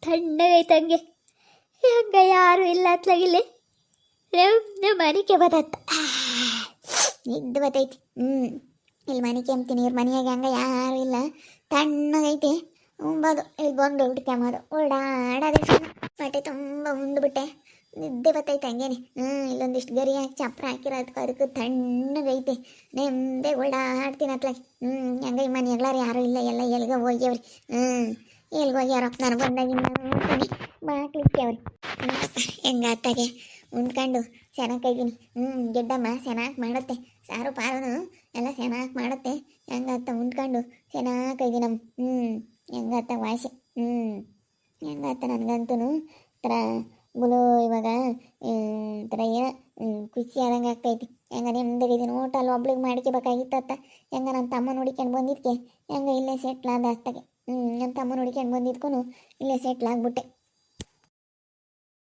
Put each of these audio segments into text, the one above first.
ತಣ್ಣಗೈತೆ ಹಂಗೆ. ಹಂಗ ಯಾರು ಇಲ್ಲ ಅತ್ಲಾಗಿಲ್ಲಿ ನಮ್ಮ ಮನೆಗೆ ಬದತ್ತ ನಿದ್ದು ಬತ್ತೈತಿ. ಇಲ್ಲಿ ಮನೆಗೆ ಅಂತೀನಿ, ಇವ್ರ ಮನೆಯಾಗ ಹಂಗ ಯಾರು ಇಲ್ಲ, ತಣ್ಣಗೈತೆ. ಉಂಬೋದು ಇಲ್ಲಿ ಬಂದು ಹುಡ್ಕೊಂಬೋದು, ಓಡಾಡೋದೇ ಹೊಟ್ಟೆ ತುಂಬ ಉಂಡ್ಬಿಟ್ಟೆ, ನಿದ್ದೆ ಬತ್ತೈತೆ ಹಂಗೇನೆ. ಇಲ್ಲೊಂದಿಷ್ಟು ಗರಿ ಹಾಕಿ ಚಪ್ರ ಹಾಕಿರೋದಕ್ಕೆ ಅದಕ್ಕೆ ತಣ್ಣಗೈತೆ, ನೆಮ್ಮದಿ ಓಡಾಡ್ತೀನಿ ಅತ್ಲಾಗಿ. ಹಂಗ ಈ ಮನೆಯಾಗ್ಲಾರು ಯಾರು ಇಲ್ಲ, ಎಲ್ಲ ಎಲ್ಗ ಹೋಗ್ಯವ್ರಿ. ಎಲ್ಗೆ ಹೋಗ್ಯಾರ ನಾನು ಬಂದಾಗಿಂದ ನೋಡ್ತೀನಿ, ಬಾಕ್ಲಿಕ್ಕವ್ರಿ. ಹೆಂಗಾತಾಗೆ ಉಂಡ್ಕೊಂಡು ಚೆನ್ನಾಗಿದ್ದೀನಿ. ಗೆಡ್ಡಮ್ಮ ಚೆನ್ನಾಗಿ ಮಾಡುತ್ತೆ, ಸಾರು ಪಾರು ಎಲ್ಲ ಚೆನ್ನಾಗಿ ಮಾಡುತ್ತೆ. ಹೆಂಗಾತ ಉಂಡ್ಕೊಂಡು ಚೆನ್ನಾಗಿದ್ದೀನಮ್ಮ. ಹೆಂಗಾತ ವಾಸಿ. ಹೆಂಗಾತ ನನಗಂತೂ ಥರ ಗುಲು ಇವಾಗ ಥರ ಏನೋ ಖುಷಿ ಆದಂಗೆ ಆಗ್ತೈತಿ. ಹೆಂಗ ನೆಮ್ಮದಿದ್ದೀನಿ. ಊಟ ಅಲ್ಲಿ ಒಬ್ಳಿಗೆ ಮಾಡ್ಕೋಬೇಕಾಗಿತ್ತತ್ತ. ಹೆಂಗ ನನ್ನ ತಮ್ಮ ನೋಡಿಕೊಂಡು ಬಂದಿದ್ದಕ್ಕೆ ಹೆಂಗ ಇಲ್ಲೇ ಸೆಟ್ಲ್ ಆದ ಅತ್ತಾಗೆ. ನನ್ನ ತಮ್ಮ ನೋಡಿಕೊಂಡು ಬಂದಿದ್ಕೂ ಇಲ್ಲೇ ಸೆಟ್ಲ್ ಆಗ್ಬಿಟ್ಟೆ.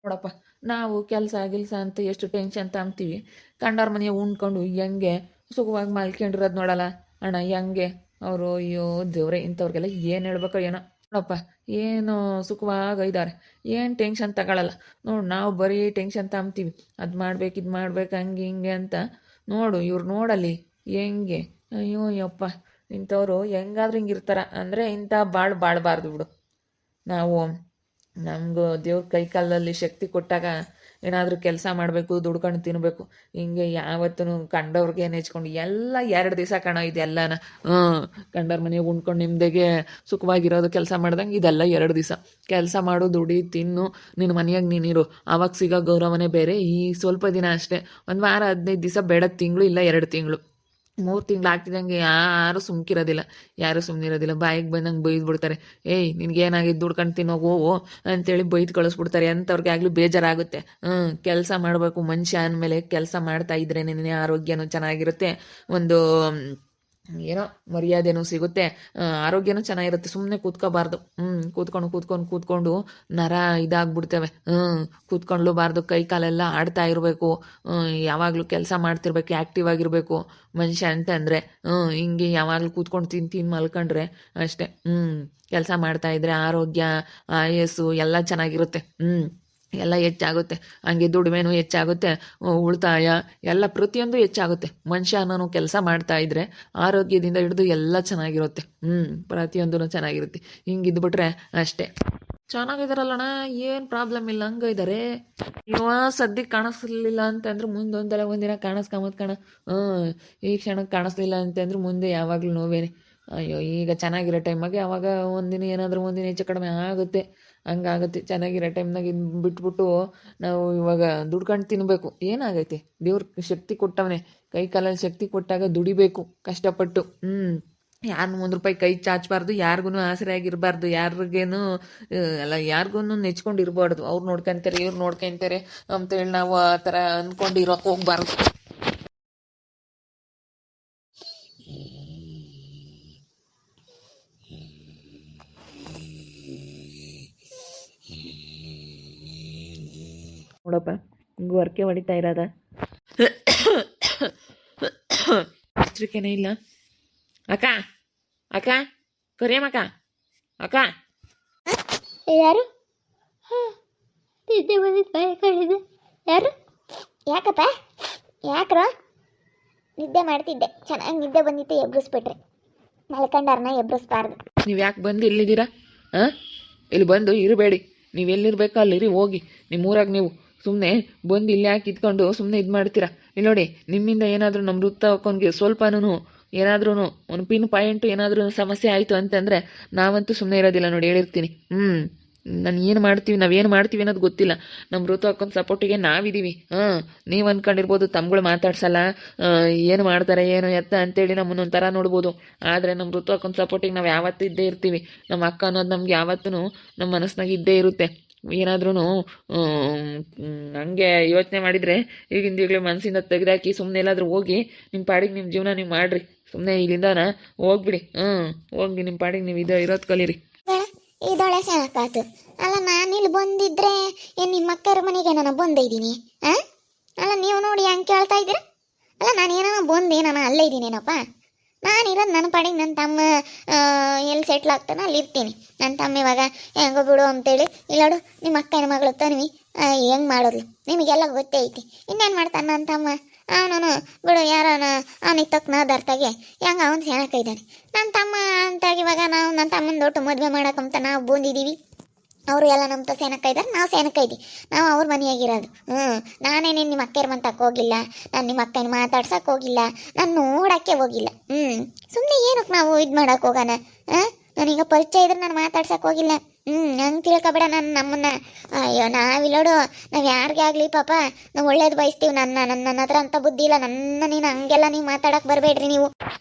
ನೋಡಪ್ಪ, ನಾವು ಕೆಲಸ ಗಿಲ್ಸ ಅಂತ ಎಷ್ಟು ಟೆನ್ಷನ್ ತಗೊಂತೀವಿ, ಕಂಡವ್ರ ಮನೆಯ ಉಣ್ಕೊಂಡು ಹೆಂಗೆ ಸುಖವಾಗಿ ಮಲ್ಕೊಂಡಿರೋದು ನೋಡಲ್ಲ ಅಣ್ಣ. ಹೆಂಗೆ ಅವರು, ಅಯ್ಯೋ ದೇವ್ರೆ, ಇಂಥವ್ರಿಗೆಲ್ಲ ಏನು ಹೇಳ್ಬೇಕೋ ಏನೋ. ನೋಡಪ್ಪ, ಏನು ಸುಖವಾಗಿ ಇದ್ದಾರೆ, ಏನು ಟೆನ್ಷನ್ ತಗೊಳ್ಳಲ್ಲ. ನೋಡು, ನಾವು ಬರೀ ಟೆನ್ಷನ್ ತಗೊಂತೀವಿ, ಅದು ಮಾಡ್ಬೇಕು ಇದು ಮಾಡ್ಬೇಕು ಹಂಗೆ ಹಿಂಗೆ ಅಂತ. ನೋಡು ಇವ್ರು ನೋಡಲ್ಲಿ ಹೆಂಗೆ, ಅಯ್ಯೋ ಯಪ್ಪ, ಇಂಥವ್ರು ಹೆಂಗಾದ್ರೂ ಹಿಂಗಿರ್ತಾರ ಅಂದರೆ ಇಂಥ ಬಾಳಬಾರ್ದು ಬಿಡು. ನಾವು ನಮಗೂ ದೇವ್ರ ಕೈ ಕಾಲಲ್ಲಿ ಶಕ್ತಿ ಕೊಟ್ಟಾಗ ಏನಾದರೂ ಕೆಲಸ ಮಾಡಬೇಕು, ದುಡ್ಕೊಂಡು ತಿನ್ನಬೇಕು. ಹಿಂಗೆ ಯಾವತ್ತೂ ಕಂಡವ್ರಿಗೆ ನೆಚ್ಕೊಂಡು ಎಲ್ಲ 2 ದಿವಸ ಕಾಣೋ ಇದೆಲ್ಲನ. ಕಂಡವ್ರ ಮನೆಗೆ ಉಣ್ಕೊಂಡು ನಿಮ್ದೆಗೆ ಸುಖವಾಗಿರೋದು ಕೆಲಸ ಮಾಡ್ದಂಗೆ ಇದೆಲ್ಲ 2 ದಿವಸ. ಕೆಲಸ ಮಾಡು, ದುಡಿ, ತಿನ್ನು, ನಿನ್ನ ಮನೆಯಾಗ ನೀನಿರು, ಆವಾಗ ಸಿಗೋ ಗೌರವನೇ ಬೇರೆ. ಈ ಸ್ವಲ್ಪ ದಿನ ಅಷ್ಟೇ, 1 ವಾರ 15 ದಿವಸ ಬೇಡ, ತಿಂಗಳು ಇಲ್ಲ 2 ತಿಂಗಳು 3 ತಿಂಗಳು ಆಗ್ತಿದ್ದಂಗೆ ಯಾರು ಸುಮ್ಕಿರೋದಿಲ್ಲ, ಯಾರು ಸುಮ್ಮನಿರೋದಿಲ್ಲ. ಬಾಯಿಗೆ ಬಂದಂಗೆ ಬೈದು ಬಿಡ್ತಾರೆ. ಏಯ್ ನಿನ್ಗೇನಾಗಿದ್ದು ದುಡ್ಕೊಂಡು ತಿನ್ನೋಗೋ ಅಂತೇಳಿ ಬೈದು ಕಳಿಸ್ಬಿಡ್ತಾರೆ. ಅಂಥವ್ರಿಗೆ ಆಗಲಿ ಬೇಜಾರಾಗುತ್ತೆ. ಕೆಲಸ ಮಾಡಬೇಕು, ಮನುಷ್ಯ ಅಂದಮೇಲೆ ಕೆಲಸ ಮಾಡ್ತಾ ಇದ್ರೆ ನಿನ್ನೆ ಆರೋಗ್ಯನೂ ಚೆನ್ನಾಗಿರುತ್ತೆ, ಒಂದು ಏನೋ ಮರ್ಯಾದೆನೂ ಸಿಗುತ್ತೆ, ಆರೋಗ್ಯನೂ ಚೆನ್ನಾಗಿರುತ್ತೆ. ಸುಮ್ಮನೆ ಕೂತ್ಕೋಬಾರ್ದು. ಕೂತ್ಕೊಂಡು ನರ ಇದಾಗ್ಬಿಡ್ತೇವೆ. ಕೂತ್ಕೊಳ್ಳಬಾರ್ದು, ಕೈ ಕಾಲೆಲ್ಲ ಆಡ್ತಾ ಇರಬೇಕು, ಯಾವಾಗಲೂ ಕೆಲಸ ಮಾಡ್ತಿರ್ಬೇಕು, ಆ್ಯಕ್ಟಿವ್ ಆಗಿರಬೇಕು ಮನುಷ್ಯ ಅಂತಂದರೆ. ಹಿಂಗೆ ಯಾವಾಗಲೂ ಕೂತ್ಕೊಂಡು ತಿಂದು ಮಲ್ಕೊಂಡ್ರೆ ಅಷ್ಟೇ. ಕೆಲಸ ಮಾಡ್ತಾಯಿದ್ರೆ ಆರೋಗ್ಯ, ಆಯಸ್ಸು ಎಲ್ಲ ಚೆನ್ನಾಗಿರುತ್ತೆ. ಎಲ್ಲ ಹೆಚ್ಚಾಗುತ್ತೆ. ಹಂಗೆ ದುಡಿಮೆನೂ ಹೆಚ್ಚಾಗುತ್ತೆ, ಉಳಿತಾಯ ಎಲ್ಲ ಪ್ರತಿಯೊಂದು ಹೆಚ್ಚಾಗುತ್ತೆ. ಮನುಷ್ಯ ಅನ್ನೋನು ಕೆಲಸ ಮಾಡ್ತಾ ಇದ್ರೆ ಆರೋಗ್ಯದಿಂದ ಹಿಡಿದು ಎಲ್ಲ ಚೆನ್ನಾಗಿರುತ್ತೆ. ಪ್ರತಿಯೊಂದೂ ಚೆನ್ನಾಗಿರುತ್ತೆ. ಹಿಂಗಿದ್ಬಿಟ್ರೆ ಅಷ್ಟೇ. ಚೆನ್ನಾಗಿದಾರಲ್ಲಣ್ಣ, ಏನು ಪ್ರಾಬ್ಲಮ್ ಇಲ್ಲ, ಹಂಗ ಇದ್ದಾರೆ. ಇವ ಸದ್ಯಕ್ಕೆ ಕಾಣಿಸ್ಲಿಲ್ಲ ಅಂತಂದ್ರೆ ಮುಂದೊಂದಲ್ಲ ಒಂದಿನ ಕಾಣಿಸ್ಕೊಂಬತ್ ಕಣ. ಈ ಕ್ಷಣಕ್ಕೆ ಕಾಣಿಸ್ಲಿಲ್ಲ ಅಂತಂದ್ರೆ ಮುಂದೆ ಯಾವಾಗಲೂ ನೋವೇನೆ. ಅಯ್ಯೋ, ಈಗ ಚೆನ್ನಾಗಿರೋ ಟೈಮಾಗೆ ಅವಾಗ ಒಂದಿನ ಏನಾದರೂ ಒಂದಿನ ಹೆಚ್ಚು ಕಡಿಮೆ ಆಗುತ್ತೆ, ಹಂಗಾಗುತ್ತೆ. ಚೆನ್ನಾಗಿರೋ ಟೈಮ್ನಾಗ ಬಿಟ್ಬಿಟ್ಟು ನಾವು ಇವಾಗ ದುಡ್ಕೊಂಡು ತಿನ್ನಬೇಕು. ಏನಾಗೈತೆ, ದೇವ್ರ ಶಕ್ತಿ ಕೊಟ್ಟವನೇ, ಕೈ ಕಾಲಲ್ಲಿ ಶಕ್ತಿ ಕೊಟ್ಟಾಗ ದುಡಿಬೇಕು ಕಷ್ಟಪಟ್ಟು. ಯಾರನ್ನೂ 1 ರೂಪಾಯಿ ಕೈ ಚಾಚಬಾರ್ದು, ಯಾರಿಗೂ ಆಸರೆ ಆಗಿರಬಾರ್ದು, ಯಾರಿಗೇನು ಅಲ್ಲ, ಯಾರಿಗೂ ನೆಚ್ಕೊಂಡು ಇರಬಾರ್ದು. ಅವ್ರು ನೋಡ್ಕೊಂತಾರೆ, ಇವ್ರು ನೋಡ್ಕೊಂತಾರೆ ಅಂತೇಳಿ ನಾವು ಆ ಥರ ಅಂದ್ಕೊಂಡು ಇರೋಕೆ ಹೋಗ್ಬಾರ್ದು. ನೋಡಪ್ಪ, ಹಿಂಗೆ ಹೊರಕೆ ಹೊಡಿತಾ ಇರೋದ, ಎಚ್ಚರಿಕೆನೇ ಇಲ್ಲ. ಅಕ್ಕ ಅಕ್ಕ ಕರಿಯಮ್ಮಕ್ಕ, ಅಕ್ಕ. ಯಾರು? ನಿದ್ದೆ ಬಂದಿದ್ದು ಭಯ ಕಳಿದೆ. ಯಾರು? ಯಾಕಪ್ಪ? ಯಾಕ್ರ? ನಿದ್ದೆ ಮಾಡ್ತಿದ್ದೆ, ಚೆನ್ನಾಗಿ ನಿದ್ದೆ ಬಂದಿತ್ತು, ಎಬ್ರಿಸ್ಬಿಟ್ರೆ. ಮಲ್ಕೊಂಡಾರನ ಎಬ್ರಿಸ್ಬಾರ್ದು. ನೀವು ಯಾಕೆ ಬಂದು ಇಲ್ಲಿದ್ದೀರಾ? ಇಲ್ಲಿ ಬಂದು ಇರಬೇಡಿ. ನೀವು ಎಲ್ಲಿರ್ಬೇಕೋ ಅಲ್ಲಿರಿ, ಹೋಗಿ ನಿಮ್ಮೂರಾಗ ನೀವು. ಸುಮ್ಮನೆ ಬಂದು ಇಲ್ಲಿ ಯಾಕೆ ಇದ್ಕೊಂಡು ಸುಮ್ಮನೆ ಇದು ಮಾಡ್ತೀರಾ? ಇಲ್ಲಿ ನೋಡಿ, ನಿಮ್ಮಿಂದ ಏನಾದರೂ ನಮ್ಮ ವೃತ್ತಕ್ಕೆ ಸ್ವಲ್ಪನೂ ಏನಾದ್ರೂ ಒಂದು ಪಿನ್ ಪಾಯಿಂಟು ಏನಾದರೂ ಸಮಸ್ಯೆ ಆಯಿತು ಅಂತಂದರೆ ನಾವಂತೂ ಸುಮ್ಮನೆ ಇರೋದಿಲ್ಲ ನೋಡಿ, ಹೇಳಿರ್ತೀನಿ. ನಾನು ಏನು ಮಾಡ್ತೀವಿ, ನಾವೇನು ಮಾಡ್ತೀವಿ ಅನ್ನೋದು ಗೊತ್ತಿಲ್ಲ. ನಮ್ಮ ಋತು ಹಾಕೊಂಡು ಸಪೋರ್ಟಿಗೆ ನಾವಿದ್ದೀವಿ. ನೀವು ಅಂದ್ಕೊಂಡಿರ್ಬೋದು ತಮ್ಗಳು ಮಾತಾಡ್ಸಲ್ಲ, ಏನು ಮಾಡ್ತಾರೆ ಏನು ಎತ್ತ ಅಂತೇಳಿ ನಮ್ಮನ್ನೊಂಥರ ನೋಡ್ಬೋದು. ಆದರೆ ನಮ್ಮ ಋತು ಹಾಕೊಂಡು ಸಪೋರ್ಟಿಗೆ ನಾವು ಯಾವತ್ತೂ ಇದ್ದೇ ಇರ್ತೀವಿ. ನಮ್ಮ ಅಕ್ಕ ಅನ್ನೋದು ನಮ್ಗೆ ಯಾವತ್ತೂ ನಮ್ಮ ಮನಸ್ಸಿನಾಗ ಇದ್ದೇ ಇರುತ್ತೆ. ಏನಾದ್ರೂ ಹಂಗೆ ಯೋಚನೆ ಮಾಡಿದರೆ ಈಗಿಂದ ಮನಸ್ಸಿಂದ ತೆಗೆದಾಕಿ ಸುಮ್ಮನೆ ಎಲ್ಲಾದರೂ ಹೋಗಿ ನಿಮ್ಮ ಪಾಡಿಗೆ ನಿಮ್ಮ ಜೀವನ ನೀವು ಮಾಡಿರಿ. ಸುಮ್ಮನೆ ಇಲ್ಲಿಂದಾನ ಹೋಗ್ಬಿಡಿ. ಹೋಗಿ ನಿಮ್ಮ ಪಾಡಿಗೆ ನೀವು ಇರೋದು ಕಲೀರಿ. ಇದೊಳೆ ಸಾಕಾತು ಅಲ್ಲ. ನಾನು ಇಲ್ಲಿ ಬಂದಿದ್ರೆ ಏನು ನಿಮ್ಮ ಅಕ್ಕರ ಮನೆಗೆ ನಾನು ಬಂದಿದ್ದೀನಿ? ಅಲ್ಲ, ನೀವು ನೋಡಿ ಹೆಂಗೆ ಕೇಳ್ತಾ ಇದ್ದೀರಾ? ಅಲ್ಲ, ನಾನು ಏನಾನ ಬಂದು ಏನಾನ ಅಲ್ಲೇ ಇದ್ದೀನೇನಪ್ಪ? ನಾನಿರೋದು ನನ್ನ ಪಾಡಿಗೆ ನನ್ನ ತಮ್ಮ ಎಲ್ಲಿ ಸೆಟ್ಲ್ ಆಗ್ತಾನೋ ಅಲ್ಲಿ ಇರ್ತೀನಿ. ನನ್ನ ತಮ್ಮ ಇವಾಗ ಹೆಂಗೋ ಬಿಡು ಅಂತೇಳಿ ಇಲ್ಲೋಡು ನಿಮ್ಮ ಅಕ್ಕನ ಮಗಳು ತನ್ವಿ ಹೆಂಗೆ ಮಾಡೋದು ನಿಮಗೆಲ್ಲ ಗೊತ್ತೇ ಐತಿ. ಇನ್ನೇನು ಮಾಡ್ತಾನೆ ನನ್ನ ತಮ್ಮ ಅವನು ಬಿಡು ಯಾರೋನ ಅವನಿಗೆ ತಕ್ಕನಾದ ಅರ್ಥಗೆ ಹೆಂಗೆ ಅವನು ಸೆಣಕ ಇದ್ದಾನೆ. ನನ್ನ ತಮ್ಮ ಅಂತಾಗಿ ಇವಾಗ ನಾವು ನನ್ನ ತಮ್ಮನ ದೊಡ್ಡ ಮದುವೆ ಮಾಡೋಕ್ಕಂತ ನಾವು ಬಂದಿದ್ದೀವಿ. ಅವರು ಎಲ್ಲ ನಮ್ಮ ತ ಸೇನಕ್ಕ ಇದ್ದಾರೆ, ನಾವು ಸೇನಕ್ಕ ಇದ್ದೀವಿ, ನಾವು ಅವ್ರ ಮನೆಯಾಗಿರೋದು. ನಾನೇನೇನು ನಿಮ್ಮ ಅಕ್ಕರ ಮಂತಕ್ಕೆ ಹೋಗಿಲ್ಲ, ನಾನು ನಿಮ್ಮ ಅಕ್ಕನ ಮಾತಾಡ್ಸಕ್ಕೆ ಹೋಗಿಲ್ಲ, ನಾನು ನೋಡೋಕ್ಕೆ ಹೋಗಿಲ್ಲ. ಸುಮ್ಮನೆ ಏನಕ್ಕೆ ನಾವು ಇದು ಮಾಡೋಕೆ ಹೋಗೋಣ? ನನಗೆ ಪರಿಚಯ ಇದ್ರೆ ನಾನು ಮಾತಾಡ್ಸಕ್ಕೆ ಹೋಗಿಲ್ಲ. ಹಂಗೆ ತಿಳ್ಕೊಬೇಡ ನಮ್ಮನ್ನ. ಅಯ್ಯೋ ನಾವಿಲ್ಲೋಡು, ನಾವು ಯಾರಿಗೇ ಆಗಲಿ ಪಾಪ ನಾವು ಒಳ್ಳೇದು ಬಯಸ್ತೀವಿ. ನನ್ನ ಹತ್ರ ಅಂತ ಬುದ್ಧಿ ಇಲ್ಲ. ನೀನು ಹಂಗೆಲ್ಲ ನೀವು ಮಾತಾಡಕ್ಕೆ ಬರಬೇಡ್ರಿ ನೀವು.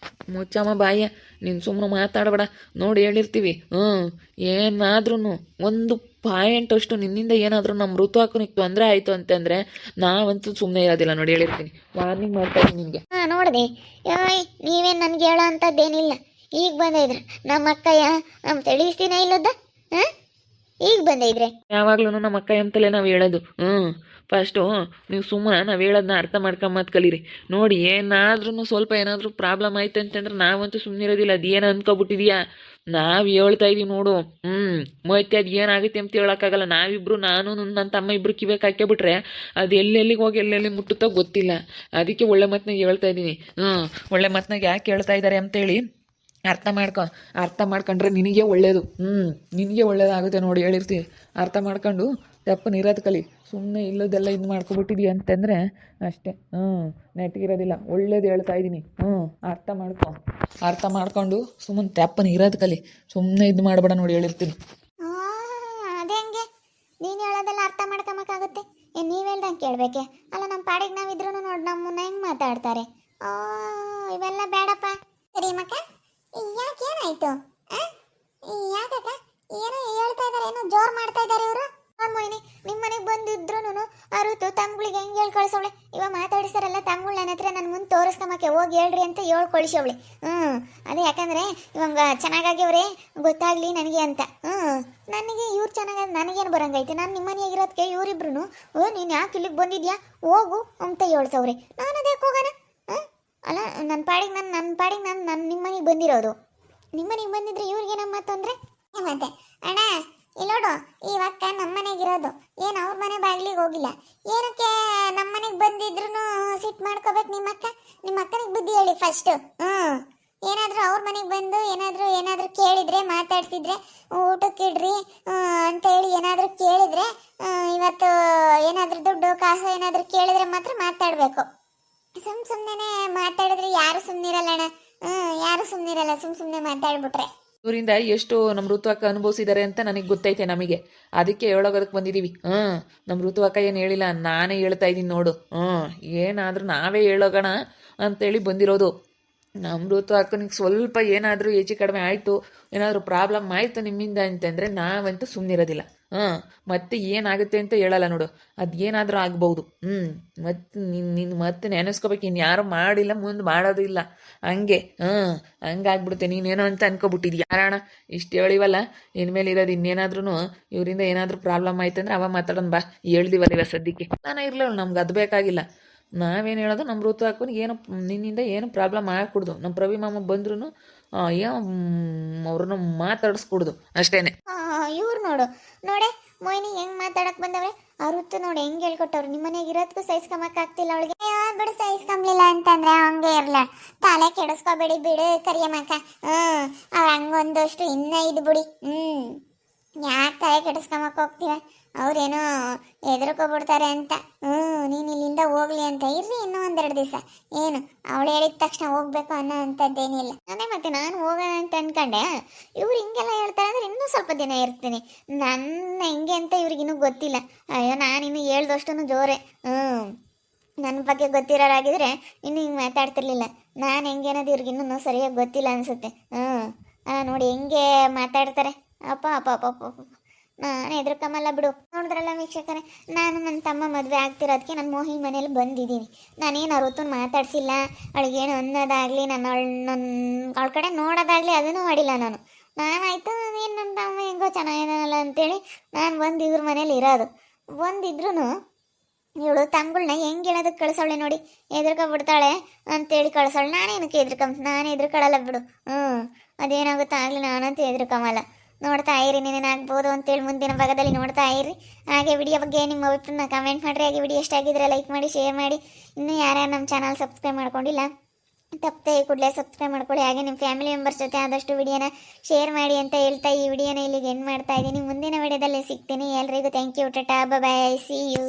ಮುಚ್ಚಮ್ಮ ಬಾಯ, ನೀನು ಸುಮ್ಮನೆ ಮಾತಾಡಬೇಡ. ನೋಡಿ ಹೇಳಿರ್ತೀವಿ. ಏನಾದ್ರೂ ಒಂದು ಪಾಯಿಂಟ್ ಅಷ್ಟು ನಿನ್ನಿಂದ ಏನಾದರೂ ನಮ್ಮ ಋತು ಹಾಕೋನಿಗೆ ತೊಂದರೆ ಆಯಿತು ಅಂತಂದರೆ ನಾವಂತೂ ಸುಮ್ಮನೆ ಇರೋದಿಲ್ಲ. ನೋಡಿ ಹೇಳಿರ್ತೀನಿ, ವಾರ್ನಿಂಗ್ ಮಾಡ್ತಾ ಇದ್ದೀನಿ ನಿನಗೆ. ನೋಡಿದೆ ನೀವೇನು ನನಗೆ ಹೇಳೋ ಅಂಥದ್ದೇನಿಲ್ಲ. ಈಗ ಬಂದಿದ್ರೆ ನಮ್ಮ ಅಕ್ಕಯ್ಯ ನಮ್ಮ ತಿಳಿಸ್ತೀನ ಇಲ್ಲದ ಈಗ ಬಂದಿದ್ರೆ ಯಾವಾಗ್ಲೂ ನಮ್ಮ ಅಕ್ಕ ಎಂತಲೇ ನಾವು ಹೇಳೋದು. ಫಸ್ಟು ನೀವು ಸುಮ್ಮನೆ ನಾವು ಹೇಳೋದನ್ನ ಅರ್ಥ ಮಾಡ್ಕೊಂಬತ್ತು ಕಲೀರಿ. ನೋಡಿ ಏನಾದ್ರೂ ಸ್ವಲ್ಪ ಏನಾದರೂ ಪ್ರಾಬ್ಲಮ್ ಆಯ್ತು ಅಂತಂದ್ರೆ ನಾವಂತೂ ಸುಮ್ಮನೆ ಇರೋದಿಲ್ಲ. ಅದು ಏನು ಅಂದ್ಕೊಬಿಟ್ಟಿದ್ಯಾ? ನಾವು ಹೇಳ್ತಾ ಇದೀವಿ ನೋಡು. ಮತ್ತೆ ಅದು ಏನಾಗುತ್ತೆ ಅಂತ ಹೇಳೋಕ್ಕಾಗಲ್ಲ. ನಾವಿಬ್ರು, ನಾನು ನನ್ನ ತಮ್ಮ ಇಬ್ರು ಕಿವಿಗೆ ಹಾಕ್ಯಬಿಟ್ರೆ ಅದು ಎಲ್ಲೆಲ್ಲಿಗೆ ಹೋಗಿ ಎಲ್ಲೆಲ್ಲಿ ಮುಟ್ಟುತ್ತೋ ಗೊತ್ತಿಲ್ಲ. ಅದಕ್ಕೆ ಒಳ್ಳೆ ಮಾತನಾಗ ಹೇಳ್ತಾ ಇದ್ದೀನಿ. ಒಳ್ಳೆ ಮಾತನಾಗ ಯಾಕೆ ಹೇಳ್ತಾ ಇದ್ದಾರೆ ಅಂತೇಳಿ ಅರ್ಥ ಮಾಡ್ಕೊಂಡ್ರೆ ನಿನಗೆ ಒಳ್ಳೇದು. ನಿನಗೆ ಒಳ್ಳೇದಾಗುತ್ತೆ. ನೋಡಿ ಹೇಳಿರ್ತೀವಿ, ಅರ್ಥ ಮಾಡ್ಕೊಂಡು ತಪ್ಪು ಇರೋದು ಕಲಿ. ಸುಮ್ಮನೆ ಇಲ್ಲದೆಲ್ಲ ಇದು ಮಾಡ್ಕೊಬಿಟ್ಟಿದ್ಯಾ ಅಂತಂದರೆ ಅಷ್ಟೇ. ನೆಟ್ಟಿಗಿರೋದಿಲ್ಲ. ಒಳ್ಳೇದು ಹೇಳ್ತಾ ಇದ್ದೀನಿ. ಅರ್ಥ ಮಾಡ್ಕೊಂಡು ಸುಮ್ಮನೆ ತಪ್ಪನ ಇರೋದು ಕಲಿ. ಸುಮ್ಮನೆ ಇದು ಮಾಡಬೇಡ. ನೋಡಿ ಹೇಳಿರ್ತೀನಿ. ಅದೇ ಹಂಗೆ ನೀನು ಹೇಳೋದೆಲ್ಲ ಅರ್ಥ ಮಾಡ್ಕೊಬೇಕಾಗುತ್ತೆ. ನೀವು ಹೇಳ್ದಂಗೆ ಕೇಳಬೇಕೆ? ಅಲ್ಲ ನಮ್ಮ ಪಾಡಿಗೆ ನಾವಿದ್ರೂ ನೋಡಿ ನಮ್ಮನ್ನ ಹೆಂಗೆ ಮಾತಾಡ್ತಾರೆ. ಇವೆಲ್ಲ ಬೇಡಪ್ಪ. ಸರಿ ಮಕ್ಕ, ಯಾಕೇನಾಯ್ತು? ಯಾಕಕ್ಕ ಏನೋ ಹೇಳ್ತಾ ಇದ್ದಾರೆ, ಏನೋ ಜೋರು ಮಾಡ್ತಾ ಇದ್ದಾರೆ ಇವರು. ಮೊಯ್ನಿ ನಿಮ್ಮ ಮನೆಗೆ ಬಂದಿದ್ರು ಅರುತು ತಮ್ಗಳಿಗೆ ಹೆಂಗೆ ಹೇಳಿ ಕಳ್ಸವಳೆ. ಇವಾಗ ಮಾತಾಡಿಸ್ತಾರಲ್ಲ ತಮ್ಗಳು ನನ್ನ ಹತ್ರ ನನ್ನ ಮುಂದೆ ತೋರಿಸ್ಕೊಂಬಕ್ಕೆ ಹೋಗಿ ಹೇಳ್ರಿ ಅಂತ ಹೇಳಿ ಕಳಿಸವಳೆ. ಅದೇ ಯಾಕಂದರೆ ಇವಾಗ ಚೆನ್ನಾಗಾಗ್ಯವ್ರೆ ಗೊತ್ತಾಗಲಿ ನನಗೆ ಅಂತ. ನನಗೆ ಇವ್ರು ಚೆನ್ನಾಗ ನನಗೇನು ಬರಂಗೈತೆ? ನಾನು ನಿಮ್ಮ ಮನೆಯಾಗಿರೋದಕ್ಕೆ ಇವರಿಬ್ರು ನೀನು ಯಾಕೆ ಇಲ್ಲಿಗೆ ಬಂದಿದ್ಯಾ ಹೋಗು ಅಂತ ಹೇಳ್ತವ್ರೆ. ನಾನು ಅದಕ್ಕೆ ಹೋಗೋಣ? ಅಲ್ಲ ನನ್ನ ಪಾಡಿಗೆ ನಾನು ನಿಮ್ಮ ಮನೆಗೆ ಬಂದಿರೋದು. ನಿಮ್ಮ ಮನೆಗೆ ಬಂದಿದ್ರೆ ಇವ್ರಿಗೇನಮ್ಮ ತೊಂದರೆ? ಮತ್ತೆ ಅಣ್ಣ ಇಲ್ಲೋಡು, ಇವಕ್ಕ ನಮ್ಮ ಮನೆಗಿರೋದು, ಏನು ಅವ್ರ ಮನೆ ಬಾಗಿಲಿಗೆ ಹೋಗಿಲ್ಲ. ಏನಕ್ಕೆ ನಮ್ಮ ಮನೆಗೆ ಬಂದಿದ್ರು ಸಿಟ್ಟು ಮಾಡ್ಕೋಬೇಕು ನಿಮ್ಮ ಅಕ್ಕನಿಗೆ ಬುದ್ಧಿ ಹೇಳಿ ಫಸ್ಟು. ಏನಾದರೂ ಅವ್ರ ಮನೆಗೆ ಬಂದು ಏನಾದರೂ ಕೇಳಿದರೆ ಮಾತಾಡ್ಸಿದ್ರೆ ಊಟಕ್ಕಿಡ್ರಿ ಅಂತ ಹೇಳಿ ಏನಾದರೂ ಕೇಳಿದರೆ, ಇವತ್ತು ಏನಾದರೂ ದುಡ್ಡು ಕಾಸು ಏನಾದರೂ ಕೇಳಿದ್ರೆ ಮಾತ್ರ ಮಾತಾಡಬೇಕು. ಸುಮ್ಮನೆ ಮಾತಾಡಿದ್ರೆ ಯಾರು ಸುಮ್ಮನಿರಲ್ಲ. ಯಾರು ಸುಮ್ಮನಿರಲ್ಲ ಸುಮ್ಮನೆ ಮಾತಾಡ್ಬಿಟ್ರೆ. ಇವರಿಂದ ಎಷ್ಟು ನಮ್ಮ ಋತುವಕ್ಕ ಅನುಭವಿಸಿದ್ದಾರೆ ಅಂತ ನನಗೆ ಗೊತ್ತೈತೆ. ನಮಗೆ ಅದಕ್ಕೆ ಹೇಳೋಗೋದಕ್ಕೆ ಬಂದಿದ್ದೀವಿ. ನಮ್ಮ ಋತುವಕ್ಕ ಏನು ಹೇಳಿಲ್ಲ, ನಾನೇ ಹೇಳ್ತಾ ಇದ್ದೀನಿ ನೋಡು. ಏನಾದರೂ ನಾವೇ ಹೇಳೋಗೋಣ ಅಂತೇಳಿ ಬಂದಿರೋದು. ನಮ್ಮ ಋತುವಕ್ಕನಿಗೆ ಸ್ವಲ್ಪ ಏನಾದರೂ ಹೆಚ್ಚು ಕಡಿಮೆ ಆಯಿತು, ಏನಾದರೂ ಪ್ರಾಬ್ಲಮ್ ಆಯಿತು ನಿಮ್ಮಿಂದ ಅಂತಂದರೆ ನಾವಂತೂ ಸುಮ್ಮನಿರೋದಿಲ್ಲ. ಮತ್ತೆ ಏನಾಗುತ್ತೆ ಅಂತ ಹೇಳಲ್ಲ ನೋಡು. ಅದು ಏನಾದರೂ ಆಗ್ಬೋದು. ಮತ್ತೆ ನಿನ್ನ ಮತ್ತೆ ನೆನೆಸ್ಕೋಬೇಕು. ಇನ್ಯಾರು ಮಾಡಿಲ್ಲ, ಮುಂದೆ ಮಾಡೋದು ಇಲ್ಲ. ಹಂಗೆ ಹಂಗಾಗ್ಬಿಡುತ್ತೆ. ನೀನೇನೋ ಅಂತ ಅನ್ಕೋಬಿಟ್ಟಿದ್ಯಾ. ಯಾರಣ ಇಷ್ಟು ಹೇಳಿವಲ್ಲ, ಇನ್ಮೇಲೆ ಇರೋದು ಇನ್ನೇನಾದ್ರೂ ಇವರಿಂದ ಏನಾದರೂ ಪ್ರಾಬ್ಲಮ್ ಆಯ್ತಂದ್ರೆ ಅವ ಮಾತಾಡೋಣ ಬಾ. ಹೇಳ್ದಿವಲ್ಲ ಇವ ಸದ್ಯಕ್ಕೆ. ನಾನು ಇರಲಿಲ್ಲ, ನಮ್ಗೆ ಅದು ಬೇಕಾಗಿಲ್ಲ. ನಾವೇನು ಹೇಳೋದು, ನಮ್ಮ ಋತು ಹಾಕೊಂಡು ಏನು ನಿನ್ನಿಂದ ಏನು ಪ್ರಾಬ್ಲಮ್ ಆಗ್ಕೊಡ್ದು. ನಮ್ಮ ಪ್ರವಿ ಮಾಮ ಬಂದ್ರೂ ಏನೋ ಅವ್ರನ್ನ ಮಾತಾಡಿಸ್ಕೊಡ್ದು ಅಷ್ಟೇನೆ. ಇವ್ರು ನೋಡೆ ಮೊಯ್ನಿ ಹೆಂಗ್ ಮಾತಾಡಕ್ ಬಂದವ್ರೆ. ಅವ್ರತ್ತು ನೋಡಿ ಹೆಂಗ್ ಹೇಳ್ಕೊಟ್ಟವ್ರು. ನಿಮ್ಮ ಮನೆಗೆ ಇರೋದಕ್ಕೂ ಸಹಿಸ್ಕೊಂಬಕ್ ಆಗ್ತಿಲ್ಲ ಅವಳಿಗೆ. ಬಿಡು ಸಹಿಸ್ಕೊಂಬ್ಲಿಲ್ಲ ಅಂತಂದ್ರೆ ಹಂಗೆ ಇರ್ಲ, ತಲೆ ಕೆಡಿಸ್ಕೋಬೇಡಿ ಬಿಡು ಕರಿಯಮ್ಮಕ್ಕ. ಅವ್ರ ಹಂಗೊಂದಷ್ಟು ಇನ್ನ ಇದು ಬಿಡಿ. ಯಾಕೆ ತಲೆ ಕೆಡಿಸ್ಕೊಂಬಕ್ ಹೋಗ್ತೀವ? ಅವ್ರೇನೋ ಹೆದರ್ಕೊಬಿಡ್ತಾರೆ ಅಂತ. ನೀನು ಇಲ್ಲಿಂದ ಹೋಗ್ಲಿ ಅಂತ ಇರ್ರಿ ಇನ್ನೂ ಒಂದೆರಡು ದಿವಸ. ಏನು ಅವಳು ಹೇಳಿದ ತಕ್ಷಣ ಹೋಗ್ಬೇಕು ಅನ್ನೋ ಅಂಥದ್ದೇನಿಲ್ಲ. ಅದೇ ಮತ್ತೆ ನಾನು ಹೋಗೋಣ ಅಂತ ಅನ್ಕೊಂಡೆ. ಇವ್ರು ಹಿಂಗೆಲ್ಲ ಹೇಳ್ತಾರೆ ಅಂದ್ರೆ ಇನ್ನೂ ಸ್ವಲ್ಪ ದಿನ ಇರ್ತೀನಿ. ನನ್ನ ಹೆಂಗೆ ಅಂತ ಇವ್ರಿಗಿನ್ನೂ ಗೊತ್ತಿಲ್ಲ. ಅಯ್ಯೋ ನಾನಿನ್ನು ಹೇಳ್ದಷ್ಟು ಜೋರೆ. ನನ್ನ ಬಗ್ಗೆ ಗೊತ್ತಿರೋರಾಗಿದ್ರೆ ಇನ್ನೂ ಹಿಂಗೆ ಮಾತಾಡ್ತಿರ್ಲಿಲ್ಲ. ನಾನು ಹೆಂಗೆ ಅನ್ನೋದು ಇವ್ರಿಗಿನ್ನೂ ಸರಿಯಾಗಿ ಗೊತ್ತಿಲ್ಲ ಅನಿಸುತ್ತೆ. ನೋಡಿ ಹೆಂಗೆ ಮಾತಾಡ್ತಾರೆ. ಅಪ್ಪ ಅಪ್ಪ ಅಪ್ಪ ಅಪ್ಪ ನಾನು ಹೆದರ್ಕಮ್ಮಲ್ಲ ಬಿಡು. ನೋಡಿದ್ರಲ್ಲ ವೀಕ್ಷಕರೇ, ನಾನು ನನ್ನ ತಮ್ಮ ಮದುವೆ ಆಗ್ತಿರೋದಕ್ಕೆ ನಾನು ಮೋಹಿ ಮನೇಲಿ ಬಂದಿದ್ದೀನಿ. ನಾನೇನು ಅವ್ರ ಮಾತಾಡ್ಸಿಲ್ಲ, ಅವಳಿಗೇನು ಅನ್ನೋದಾಗಲಿ ಅವಳ ಕಡೆ ನೋಡೋದಾಗಲಿ ಅದನ್ನು ಮಾಡಿಲ್ಲ. ನಾನಾಯ್ತು ಏನು ನನ್ನ ತಮ್ಮ ಹೆಂಗೋ ಚೆನ್ನಾಗಿದ್ದಾನಲ್ಲ ಅಂತೇಳಿ ನಾನು ಬಂದು ಇವ್ರ ಮನೇಲಿ ಇರೋದು. ಬಂದಿದ್ರು ಇವಳು ತಂಗುಳನ್ನ ಹೆಂಗೆ ಹೇಳೋದಕ್ಕೆ ಕಳ್ಸವಳೆ ನೋಡಿ, ಬಿಡ್ತಾಳೆ ಅಂತೇಳಿ ಕಳ್ಸವಳೆ. ನಾನೇನಕ್ಕೆ ನಾನು ಎದ್ರುಕೊಳ್ಳಲ್ಲ ಬಿಡು. ಅದೇನಾಗುತ್ತಾ ಆಗಲಿ, ನಾನಂತೂ ಎದ್ರುಕಮಲ್ಲ. ನೋಡ್ತಾ ಇರಿ, ನೀನೇನಾಗ್ಬೋದು ಅಂತೇಳಿ ಮುಂದಿನ ಭಾಗದಲ್ಲಿ ನೋಡ್ತಾ ಇರಿ. ಹಾಗೆ ವಿಡಿಯೋ ಬಗ್ಗೆ ನಿಮ್ಮ ಅಭಿಪ್ರಾಯನ ಕಮೆಂಟ್ ಮಾಡಿರಿ. ಹಾಗೆ ವಿಡಿಯೋ ಇಷ್ಟ ಆಗಿದ್ರೆ ಲೈಕ್ ಮಾಡಿ, ಶೇರ್ ಮಾಡಿ. ಇನ್ನೂ ಯಾರ್ಯಾರು ನಮ್ಮ ಚಾನಲ್ ಸಬ್ಸ್ಕ್ರೈಬ್ ಮಾಡ್ಕೊಂಡಿಲ್ಲ ತಪ್ಪದೆ ಕೂಡಲೇ ಸಬ್ಸ್ಕ್ರೈಬ್ ಮಾಡ್ಕೊಳ್ಳಿ. ಹಾಗೆ ನಿಮ್ಮ ಫ್ಯಾಮಿಲಿ ಮೆಂಬರ್ಸ್ ಜೊತೆ ಆದಷ್ಟು ವಿಡಿಯೋನ ಶೇರ್ ಮಾಡಿ ಅಂತ ಹೇಳ್ತಾ ಈ ವಿಡಿಯೋನ ಇಲ್ಲಿಗೆ ಎಂಡ್ ಮಾಡ್ತಾ ಇದ್ದೀನಿ. ಮುಂದಿನ ವಿಡಿಯೋದಲ್ಲಿ ಸಿಗ್ತೀನಿ. ಎಲ್ರಿಗೂ thank you, tata, bye, see you.